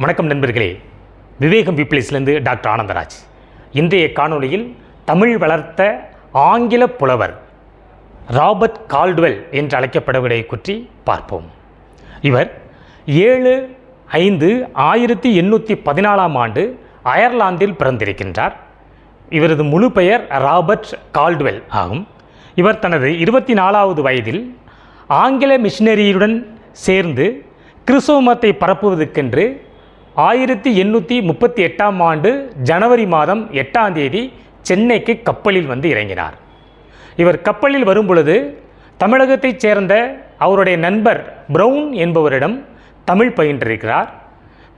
வணக்கம் நண்பர்களே, விவேகம் பீப்பிள்ஸ்லேருந்து டாக்டர் ஆனந்தராஜ். இன்றைய காணொளியில் தமிழ் வளர்த்த ஆங்கில புலவர் ராபர்ட் கால்டுவெல் என்று அழைக்கப்படுவதை பற்றி பார்ப்போம். இவர் 7/5/1814 அயர்லாந்தில் பிறந்திருக்கின்றார். இவரது முழு பெயர் ராபர்ட் கால்டுவெல் ஆகும். இவர் தனது 24வது வயதில் ஆங்கில மிஷினரியுடன் சேர்ந்து கிறிஸ்தவ மதத்தை பரப்புவதற்கென்று 1838 ஜனவரி மாதம் 8ஆம் தேதி சென்னைக்கு கப்பலில் வந்து இறங்கினார். இவர் கப்பலில் வரும்பொழுது தமிழகத்தைச் சேர்ந்த அவருடைய நண்பர் பிரவுன் என்பவரிடம் தமிழ் பயின்றிருக்கிறார்.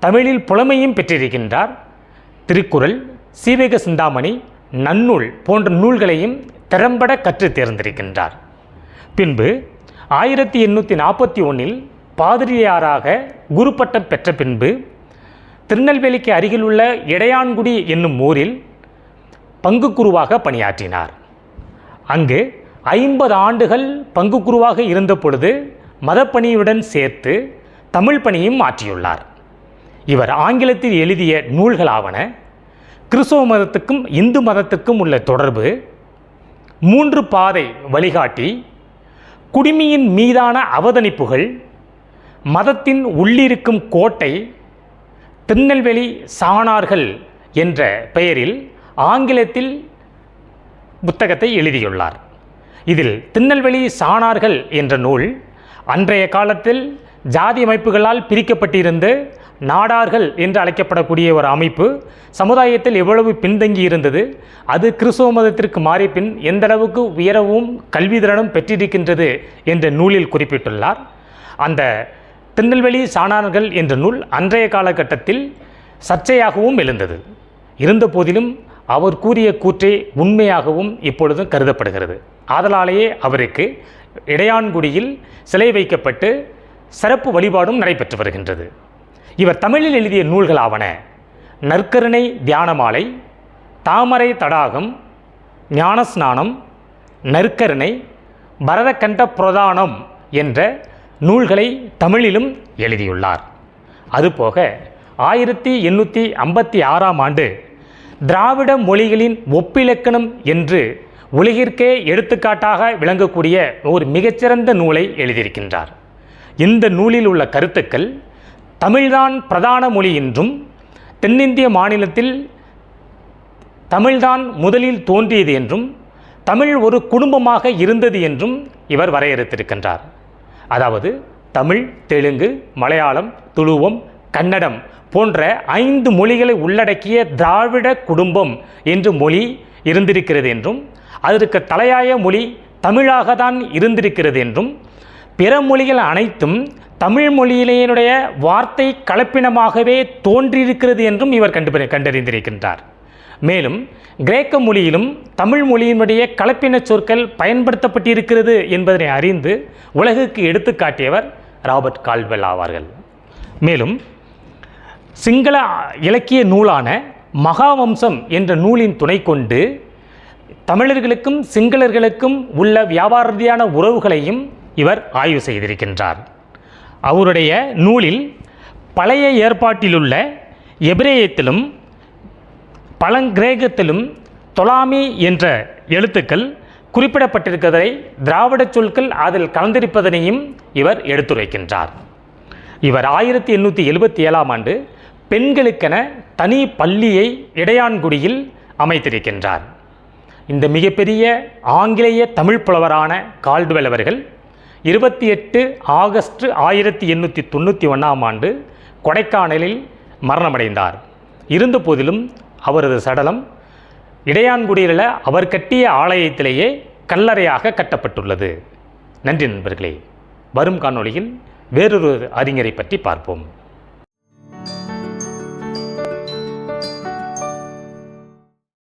தமிழில் புலமையும் பெற்றிருக்கின்றார். திருக்குறள், சீவக சிந்தாமணி, நன்னூல் போன்ற நூல்களையும் திறம்பட கற்று தேர்ந்திருக்கின்றார். பின்பு 1841 பாதிரியாராக குருப்பட்டம் பெற்ற பின்பு திருநெல்வேலிக்கு அருகில் உள்ள இடையான்குடி என்னும் ஊரில் பங்குக்குருவாக பணியாற்றினார். அங்கு 50 ஆண்டுகள் பங்குக்குருவாக இருந்த பொழுது மதப்பணியுடன் சேர்த்து தமிழ் பணியும் மாற்றியுள்ளார். இவர் ஆங்கிலத்தில் எழுதிய நூல்களாவன கிறிஸ்தவ மதத்துக்கும் இந்து மதத்துக்கும் உள்ள தொடர்பு, 3 பாதை வழிகாட்டி, குடிமியின் மீதான அவதானிப்புகள், மதத்தின் உள்ளிருக்கும் கோட்டை, திருநெல்வேலி சாணார்கள் என்ற பெயரில் ஆங்கிலத்தில் புத்தகத்தை எழுதியுள்ளார். இதில் திருநெல்வேலி சாணார்கள் என்ற நூல் அன்றைய காலத்தில் ஜாதி அமைப்புகளால் பிரிக்கப்பட்டிருந்து நாடார்கள் என்று அழைக்கப்படக்கூடிய ஒரு அமைப்பு சமுதாயத்தில் எவ்வளவு பின்தங்கி இருந்தது, அது கிறிஸ்தவ மதத்திற்கு மாறி பின் எந்தளவுக்கு உயரவும் கல்வித்திறனும் பெற்றிருக்கின்றது என்ற நூலில் குறிப்பிட்டுள்ளார். அந்த திருநெல்வேலி சாணார்கள் என்ற நூல் அன்றைய காலகட்டத்தில் சர்ச்சையாகவும் எழுந்தது. இருந்த போதிலும் அவர் கூறிய கூற்றே உண்மையாகவும் இப்பொழுதும் கருதப்படுகிறது. ஆதலாலேயே அவருக்கு இடையான்குடியில் சிலை வைக்கப்பட்டு சிறப்பு வழிபாடும் நடைபெற்று வருகின்றது. இவர் தமிழில் எழுதிய நூல்களாவன நற்கருணை தியானமாலை, தாமரை தடாகம், ஞானஸ்நானம், நற்கருணை, பரதகண்ட பிரதானம் என்ற நூல்களை தமிழிலும் எழுதியுள்ளார். அதுபோக 1856 திராவிட மொழிகளின் ஒப்பிலக்கணம் என்று உலகிற்கே எடுத்துக்காட்டாக விளங்கக்கூடிய ஒரு மிகச்சிறந்த நூலை எழுதியிருக்கின்றார். இந்த நூலில் உள்ள கருத்துக்கள் தமிழ்தான் பிரதான மொழி என்றும், தென்னிந்திய மாநிலத்தில் தமிழ்தான் முதலில் தோன்றியது என்றும், தமிழ் ஒரு குடும்பமாக இருந்தது என்றும் இவர் வரையறுத்திருக்கின்றார். அதாவது தமிழ், தெலுங்கு, மலையாளம், துளுவம், கன்னடம் போன்ற 5 மொழிகளை உள்ளடக்கிய திராவிட குடும்பம் என்று மொழி இருந்திருக்கிறது என்றும், அதற்கு தலையாய மொழி தமிழாக தான் இருந்திருக்கிறது என்றும், பிற மொழிகள் அனைத்தும் தமிழ் மொழியிலேனுடைய வார்த்தை கலப்பினமாகவே தோன்றியிருக்கிறது என்றும் இவர் கண்டறிந்திருக்கின்றார். மேலும் கிரேக்க மொழியிலும் தமிழ் மொழியினுடைய கலப்பின சொற்கள் பயன்படுத்தப்பட்டிருக்கிறது என்பதனை அறிந்து உலகுக்கு எடுத்துக்காட்டியவர் ராபர்ட் கால்டுவெல் ஆவார்கள். மேலும் சிங்கள இலக்கிய நூலான மகாவம்சம் என்ற நூலின் துணை கொண்டு தமிழர்களுக்கும் சிங்களர்களுக்கும் உள்ள வியாபார ரீதியான உறவுகளையும் இவர் ஆய்வு செய்திருக்கின்றார். அவருடைய நூலில் பழைய ஏற்பாட்டிலுள்ள எபிரேயத்திலும் பழங்கிரேக்கத்திலும் தொலாமி என்ற எழுத்துக்கள் குறிப்பிடப்பட்டிருக்கிறதை, திராவிட சொற்கள் அதில் கலந்திருப்பதனையும் இவர் எடுத்துரைக்கின்றார். இவர் 1877 பெண்களுக்கென தனி பள்ளியை இடையான்குடியில் அமைத்திருக்கின்றார். இந்த மிகப்பெரிய ஆங்கிலேய தமிழ் புலவரான கால்டுவெல் அவர்கள் 28 ஆகஸ்ட் 1891 கொடைக்கானலில் மரணமடைந்தார். இருந்த போதிலும் அவரது சடலம் இடையான்குடியில் அவர் கட்டிய ஆலயத்திலேயே கல்லறையாக கட்டப்பட்டுள்ளது. நன்றி நண்பர்களே. வரும் காணொளியில் வேறொரு அறிஞரை பற்றி பார்ப்போம்.